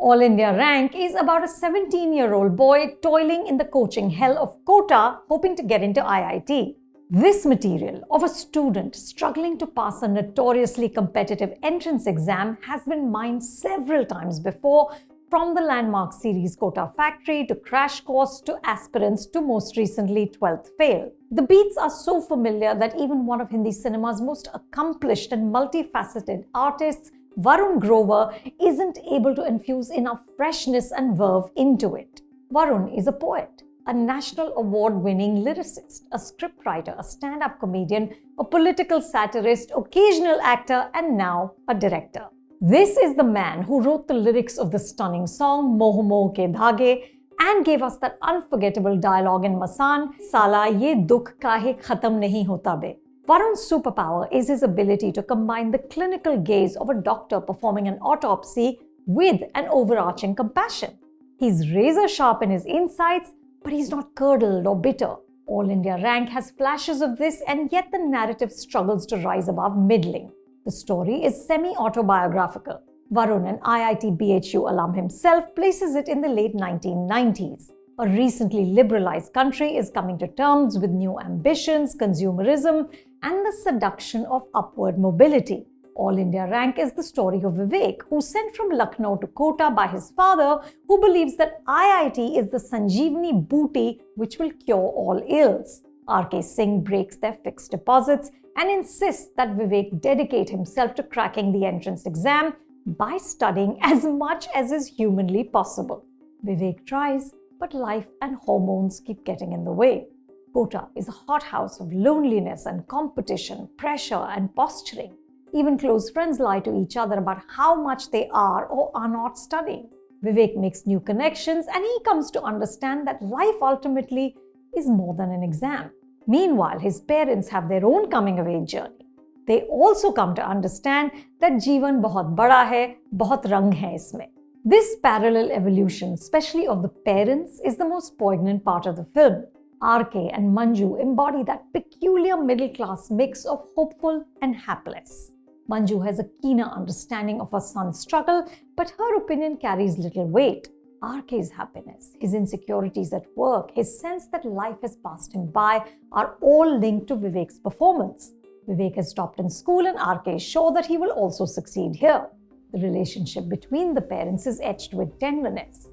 All India Rank is about a 17-year-old boy toiling in the coaching hell of Kota, hoping to get into IIT. This material of a student struggling to pass a notoriously competitive entrance exam has been mined several times before, from the landmark series Kota Factory to Crash Course to aspirants to most recently 12th Fail. The beats are so familiar that even one of Hindi cinema's most accomplished and multifaceted artists, Varun Grover, isn't able to infuse enough freshness and verve into it. Varun is a poet, a national award-winning lyricist, a scriptwriter, a stand-up comedian, a political satirist, occasional actor, and now a director. This is the man who wrote the lyrics of the stunning song Moh Moh Ke Dhage and gave us that unforgettable dialogue in Masan, Sala ye dukh kahe khatam nahi hota be. Varun's superpower is his ability to combine the clinical gaze of a doctor performing an autopsy with an overarching compassion. He's razor sharp in his insights, but he's not curdled or bitter. All India Rank has flashes of this, and yet the narrative struggles to rise above middling. The story is semi-autobiographical. Varun, an IIT BHU alum himself, places it in the late 1990s. A recently liberalized country is coming to terms with new ambitions, consumerism, and the seduction of upward mobility. All India Rank is the story of Vivek, who's sent from Lucknow to Kota by his father, who believes that IIT is the Sanjeevani booty which will cure all ills. R.K. Singh breaks their fixed deposits and insists that Vivek dedicate himself to cracking the entrance exam by studying as much as is humanly possible. Vivek tries, but life and hormones keep getting in the way. Kota is a hothouse of loneliness and competition, pressure and posturing. Even close friends lie to each other about how much they are or are not studying. Vivek makes new connections, and he comes to understand that life ultimately is more than an exam. Meanwhile, his parents have their own coming-of-age journey. They also come to understand that जीवन बहुत बड़ा है, बहुत रंग है इसमें. This parallel evolution, especially of the parents, is the most poignant part of the film. RK and Manju embody that peculiar middle-class mix of hopeful and hapless. Manju has a keener understanding of her son's struggle, but her opinion carries little weight. RK's happiness, his insecurities at work, his sense that life has passed him by are all linked to Vivek's performance. Vivek has stopped in school, and RK is sure that he will also succeed here. The relationship between the parents is etched with tenderness.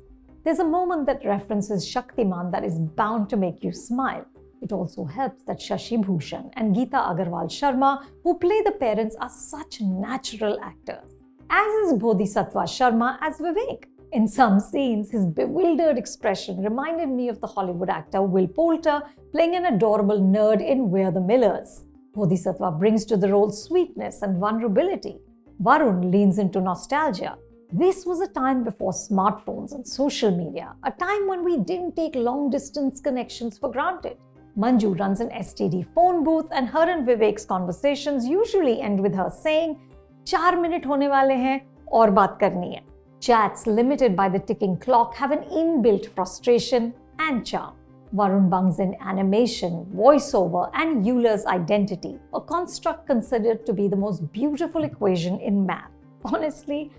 There's a moment that references Shaktiman that is bound to make you smile. It also helps that Shashi Bhushan and Geeta Agarwal Sharma, who play the parents, are such natural actors, as is Bodhisattva Sharma as Vivek. In some scenes, his bewildered expression reminded me of the Hollywood actor Will Poulter playing an adorable nerd in We're the Millers. Bodhisattva brings to the role sweetness and vulnerability. Varun leans into nostalgia. This was a time before smartphones and social media, a time when we didn't take long-distance connections for granted. Manju runs an STD phone booth, and her and Vivek's conversations usually end with her saying, 4 minute hone wale hain, aur baat karni hai. Chats limited by the ticking clock have an inbuilt frustration and charm. Varun bungs in animation, voiceover, and Euler's identity, a construct considered to be the most beautiful equation in math. Honestly,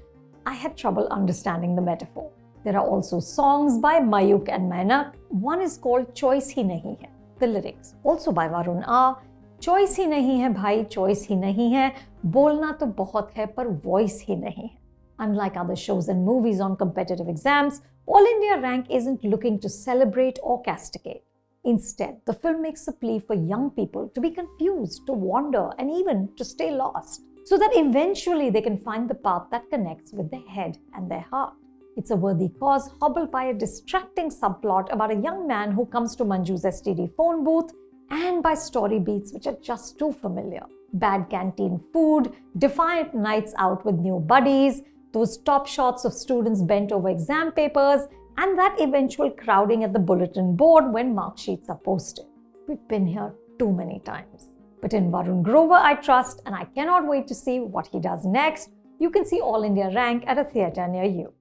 I had trouble understanding the metaphor. There are also songs by Mayuk and Mainak. One is called Choice Hi Nahi Hai. The lyrics, also by Varun, are Choice hi nahi hai bhai, choice hi nahi hai, bolna to bahut hai par voice hi nahi hai. Unlike other shows and movies on competitive exams, All India Rank isn't looking to celebrate or castigate. Instead, the film makes a plea for young people to be confused, to wander, and even to stay lost, so that eventually they can find the path that connects with their head and their heart. It's a worthy cause hobbled by a distracting subplot about a young man who comes to Manju's STD phone booth, and by story beats which are just too familiar. Bad canteen food, defiant nights out with new buddies, those top shots of students bent over exam papers, and that eventual crowding at the bulletin board when mark sheets are posted. We've been here too many times. But in Varun Grover, I trust, and I cannot wait to see what he does next. You can see All India Rank at a theatre near you.